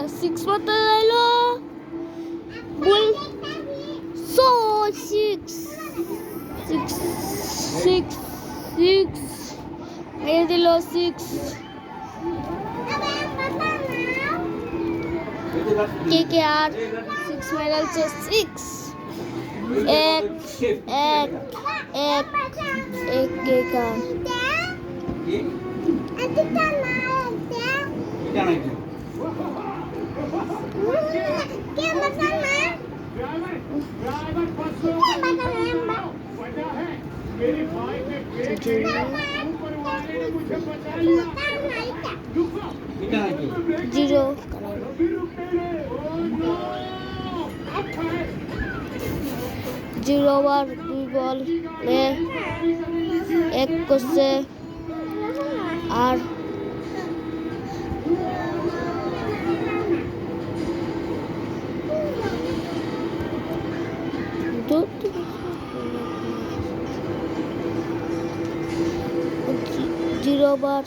6 মতো এলো বল সো 6 6 6 6 এই দিল 6 কে আর 6 মেডাল 6 এক এক এক এক কে কা जीरो जीरो बार दुई बल एक করছে আর जीरो बार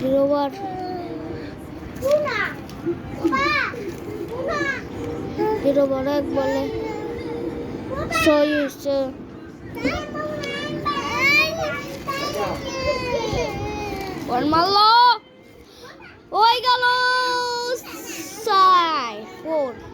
जीरो बार एक বলে 6 হচ্ছে ওর মারলো ওই গেল 4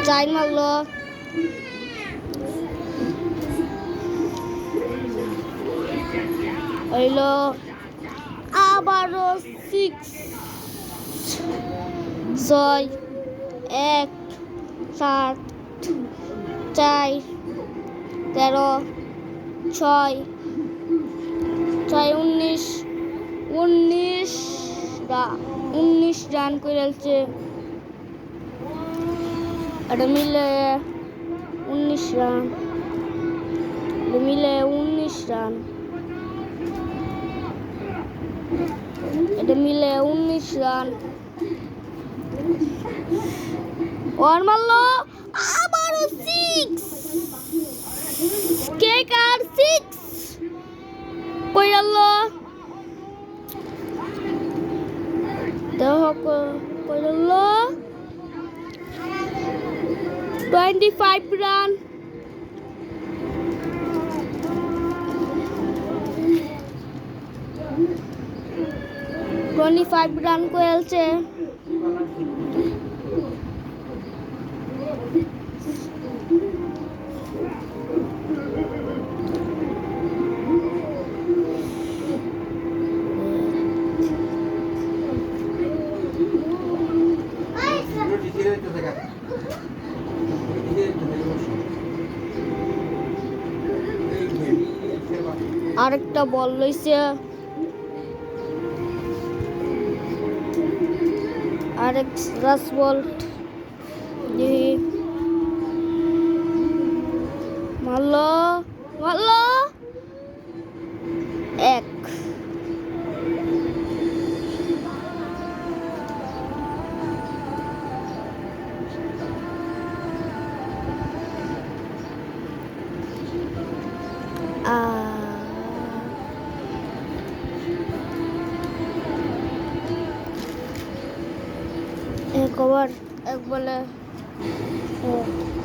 চাই মারলো হইলো আবারও 6 6 1 7 4 13 6 19 রান করেছে এটা মিলে 19 রান এটা মিলে 19 রান ওর মারলো আবারও 6 কে কার 6 কই গেল দেখো কই গেল 25 রান করেছে আরেকটা বল লইছে আরেক রাস বল মারলো এক एक ओवर एक बॉले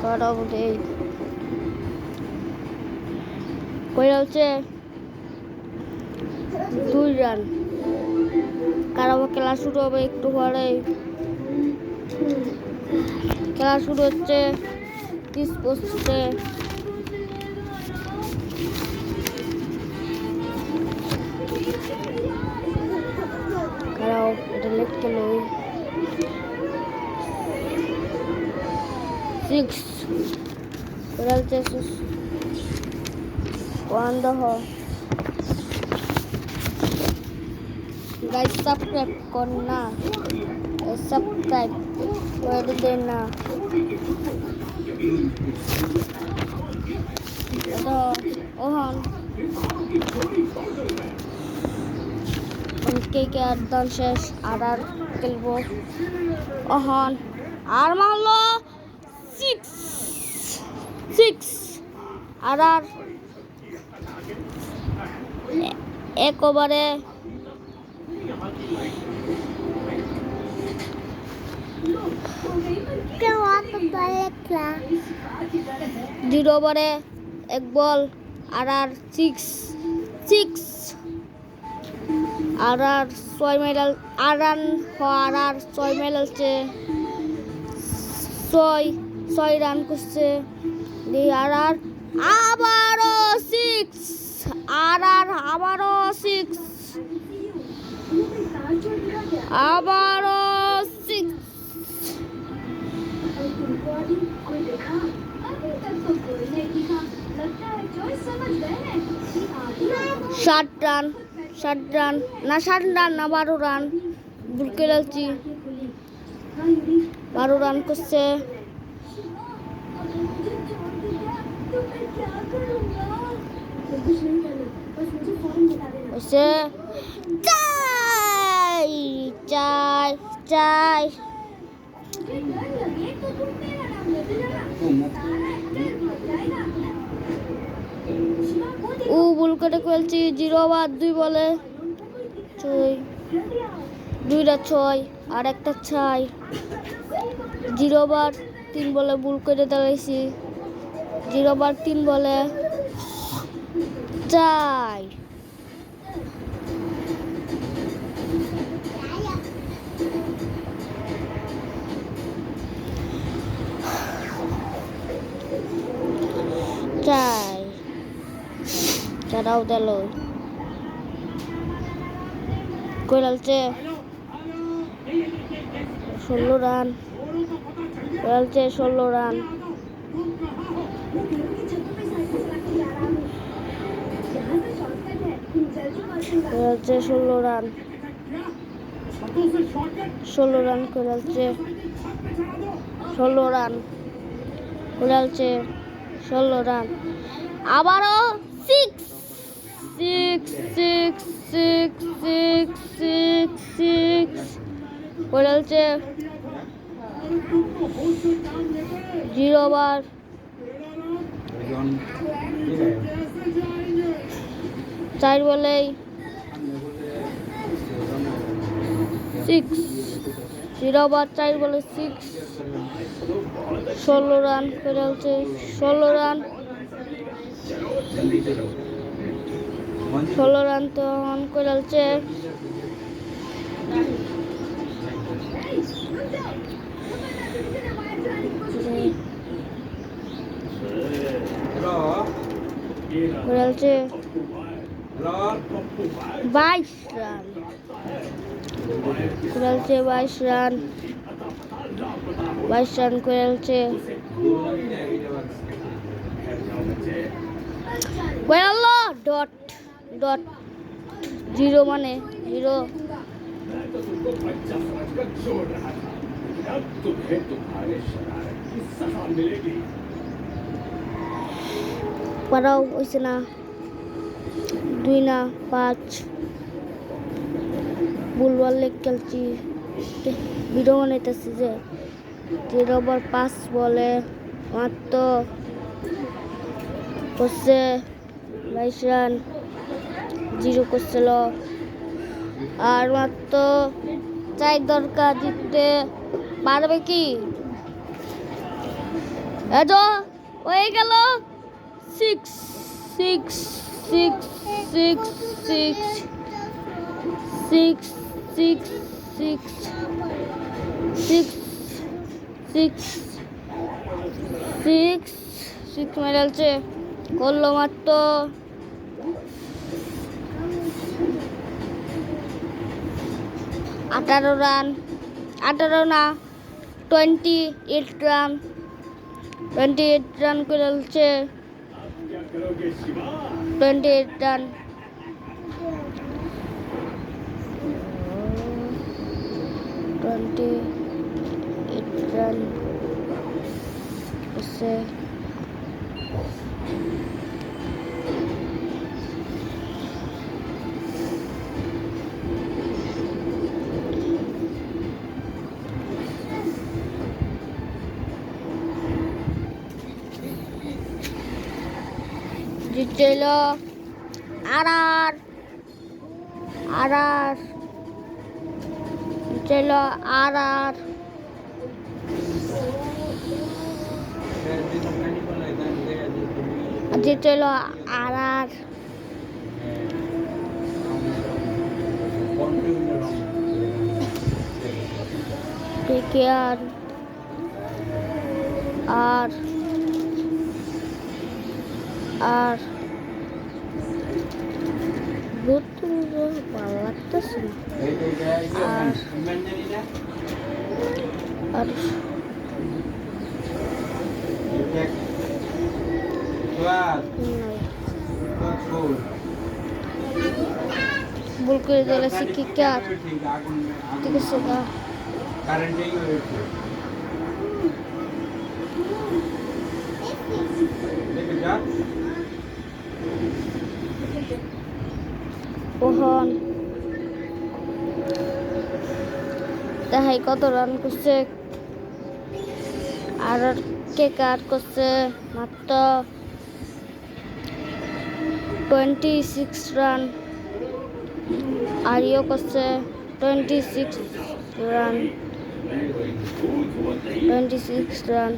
কাটা উঠে কই হচ্ছে 2 রান কারাবো খেলা শুরু হবে একটু পরে খেলা শুরু হচ্ছে 30 পোস্টে কারাও এটা লেট খেলো 6 Real Jesus cuando guys subscribe करना subscribe कर देना तो ओहन কে আর দান শেষ আর খেলবো অহন আর মারলো 6 আর এক ওভারে 0 ওভারে 1 বল আর 6 আর 6 মেডাল আর রান আর 6 মেডালছে 6 রান করছে আর আবারও 6 আর আবারও 6 আবারও 6 7 রান না 7 রান না 12 রান ভুল খেলছি 12 রান করছে চাই ও ভুল করে খেলছি 0 ওভার 2 বলে 2টা 6 আর একটা 6 0 ওভার 3 বলে ভুল করে দাঁড়াইছি 0 ওভার 3 বলে 4 চারাও দিল কোরালছে 16 রান কোরালছে 16 রান কোরালছে 16 রান 16 রান কোরালছে 16 রান কোরালছে 16 রান আবারও 6 কোরালছে 0 ওভার 4 বলেই 6 0 ওভার 4 বলে 6 16 রান কোরালছে 16 রান 16 রান তো অন কোরালছে কোরালছে 22 রান কোরালছে 22 রান কোরালছে কোরালো ডট 0 মানে 0 পারাও হইছে না 2 না 5 বুলওয়াল লেগ খেলছি ভিডিও বানাইতেছি যে 0 ওভার 5 বলে মাত্র করছে 22 রান 0 করছিল আর মাত্র 4 দরকার জিততে পারবে কি এজো হয়ে গেল 6 মেডালছে করলো মাত্র 18 রান 18 না 28 রান 28 রান করেছে 28 রান 28 রান আছে চল আর আর আর আর চল আর আর যে চল আর আর কেয়ার আর আর ভালো লাগতেছে আর আর ভুল করে দিলে শিখি কার ঠিক আছে গা ওহন দেখাই কত রান করছে আর কে কার করছে মাত্র 26 রান আরিও করছে 26 রান 26 রান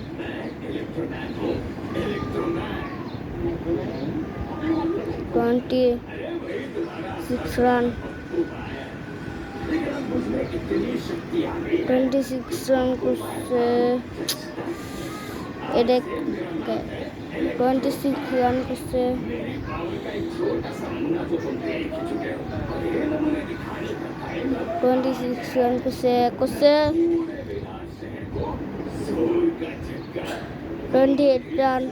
26 রান 26 রান করছে এটা 26 রান করছে 26 রান করছে 28 রান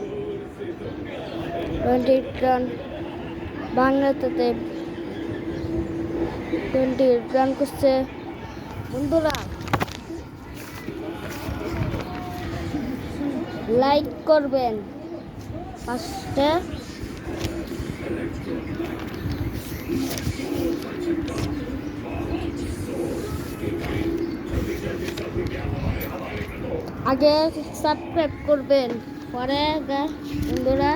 28 রান বাংলাতে 28 রান করছে বন্ধুরা লাইক করবেন ফার্স্টে আগে সাবস্ক্রাইব করবেন পরে বন্ধুরা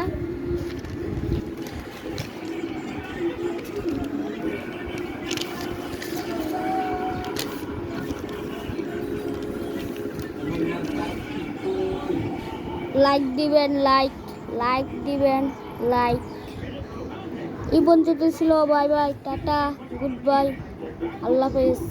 লাইক দিবেন লাইক দিবেন লাইক এই পর্যন্ত ছিল bye bye tata good bye আল্লাহ হাফেজ।